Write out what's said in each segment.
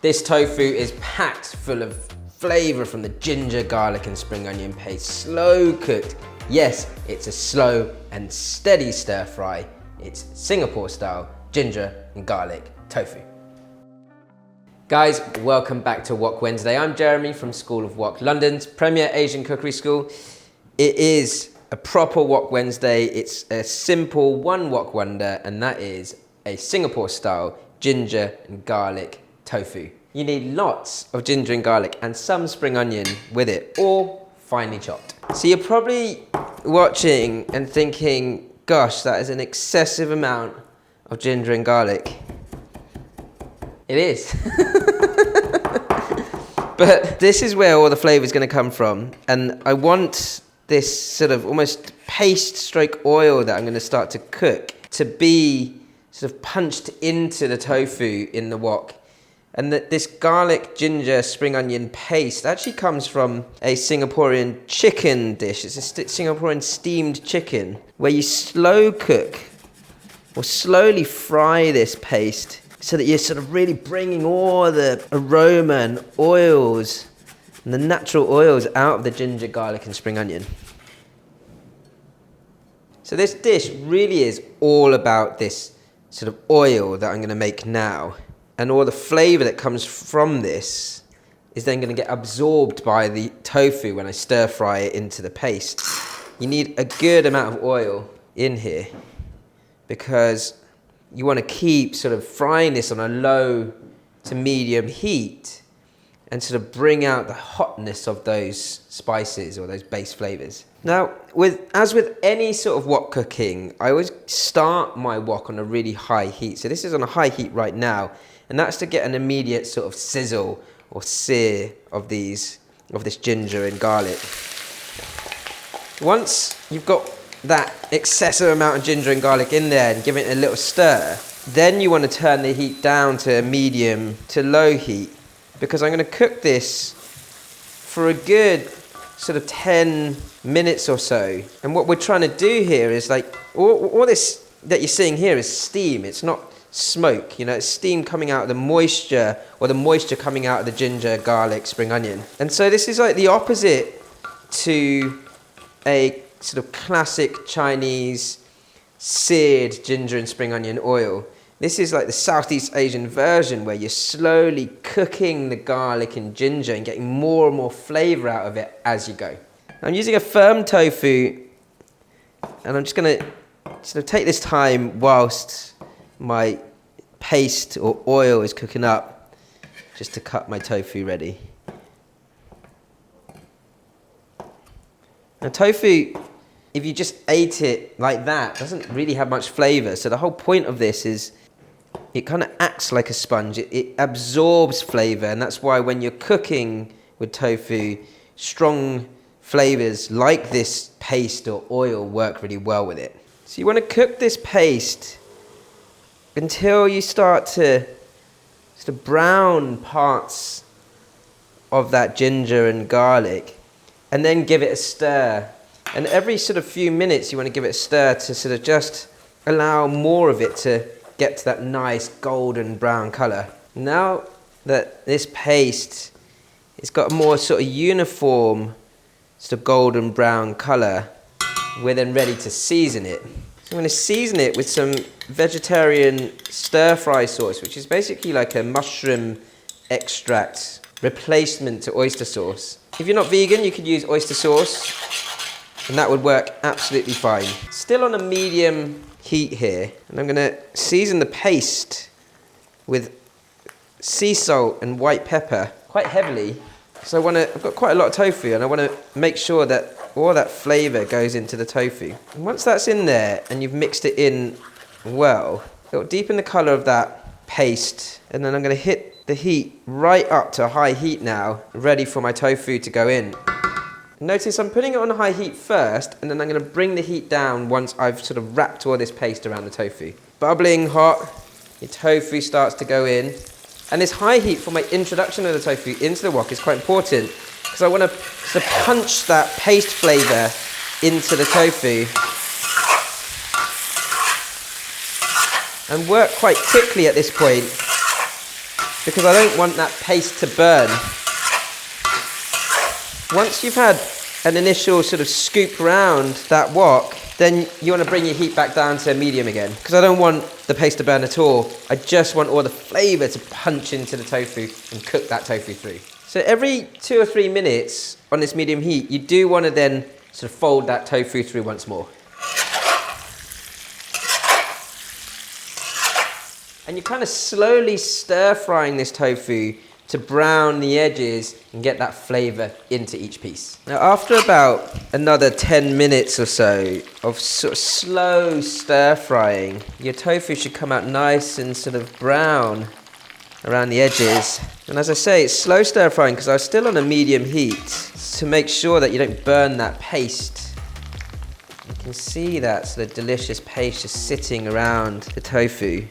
This tofu is packed full of flavor from the ginger, garlic, and spring onion paste. Slow cooked. Yes, it's a slow and steady stir fry. It's Singapore style ginger and garlic tofu. Guys, welcome back to Wok Wednesday. I'm Jeremy from School of Wok, London's premier Asian cookery school. It is a proper Wok Wednesday. It's a simple one wok wonder, and that is a Singapore style ginger and garlic tofu. You need lots of ginger and garlic and some spring onion with it, all finely chopped. So you're probably watching and thinking, gosh, that is an excessive amount of ginger and garlic. It is. But this is where all the flavor is going to come from. And I want this sort of almost paste stroke oil that I'm going to start to cook to be sort of punched into the tofu in the wok. And that this garlic, ginger, spring onion paste actually comes from a Singaporean chicken dish. It's a Singaporean steamed chicken where you slow cook or slowly fry this paste so that you're sort of really bringing all the aroma and oils and the natural oils out of the ginger, garlic, and spring onion. So this dish really is all about this sort of oil that I'm going to make now. And all the flavor that comes from this is then going to get absorbed by the tofu when I stir fry it into the paste. You need a good amount of oil in here because you want to keep sort of frying this on a low to medium heat and sort of bring out the hotness of those spices or those base flavors. Now, as with any sort of wok cooking, I always start my wok on a really high heat. So this is on a high heat right now, and that's to get an immediate sort of sizzle or sear of this ginger and garlic. Once you've got that excessive amount of ginger and garlic in there and give it a little stir, then you want to turn the heat down to a medium to low heat, because I'm going to cook this for a good sort of 10 minutes or so. And what we're trying to do here is like, all this that you're seeing here is steam. It's not smoke, you know, it's steam coming out of the moisture, or the moisture coming out of the ginger, garlic, spring onion. And so this is like the opposite to a sort of classic Chinese seared ginger and spring onion oil. This is like the Southeast Asian version where you're slowly cooking the garlic and ginger and getting more and more flavor out of it as you go. I'm using a firm tofu, and I'm just going to sort of take this time whilst my paste or oil is cooking up, just to cut my tofu ready. Now tofu, if you just ate it like that, doesn't really have much flavor. So the whole point of this is it kind of acts like a sponge. It absorbs flavor, and that's why when you're cooking with tofu, strong flavors like this paste or oil work really well with it. So you want to cook this paste until you start to sort of brown parts of that ginger and garlic, and then give it a stir. And every sort of few minutes you want to give it a stir to sort of just allow more of it to get to that nice golden brown color. Now that this paste has got a more sort of uniform sort of golden brown color, we're then ready to season it. So I'm going to season it with some vegetarian stir-fry sauce, which is basically like a mushroom extract replacement to oyster sauce. If you're not vegan, you could use oyster sauce, and that would work absolutely fine. Still on a medium heat here, and I'm going to season the paste with sea salt and white pepper quite heavily. So I've got quite a lot of tofu, and I want to make sure that all that flavor goes into the tofu. And once that's in there and you've mixed it in well, it'll deepen the color of that paste, and then I'm going to hit the heat right up to a high heat now, ready for my tofu to go in. Notice I'm putting it on high heat first, and then I'm going to bring the heat down once I've sort of wrapped all this paste around the tofu. Bubbling hot, your tofu starts to go in. And this high heat for my introduction of the tofu into the wok is quite important, because I want to sort of punch that paste flavor into the tofu and work quite quickly at this point because I don't want that paste to burn. Once you've had an initial sort of scoop round that wok, then you want to bring your heat back down to medium again, because I don't want the paste to burn at all. I just want all the flavour to punch into the tofu and cook that tofu through. So every 2 or 3 minutes on this medium heat, you do want to then sort of fold that tofu through once more. And you're kind of slowly stir frying this tofu to brown the edges and get that flavour into each piece. Now after about another 10 minutes or so of sort of slow stir frying, your tofu should come out nice and sort of brown around the edges. And as I say, it's slow stir frying because I was still on a medium heat to make sure that you don't burn that paste. You can see that sort of delicious paste just sitting around the tofu.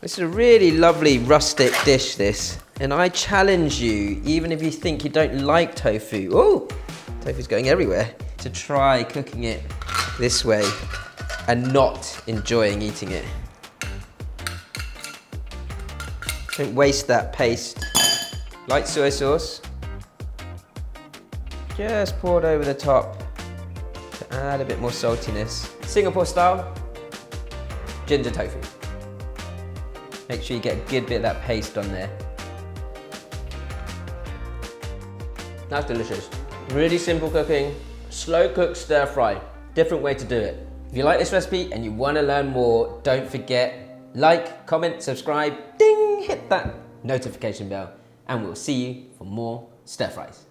This is a really lovely rustic dish, this. And I challenge you, even if you think you don't like tofu, oh, tofu's going everywhere, to try cooking it this way and not enjoying eating it. Don't waste that paste. Light soy sauce. Just poured over the top to add a bit more saltiness. Singapore style, ginger tofu. Make sure you get a good bit of that paste on there. That's delicious. Really simple cooking, slow cook, stir fry. Different way to do it. If you like this recipe and you want to learn more, don't forget, like, comment, subscribe, ding, hit that notification bell, and we'll see you for more stir fries.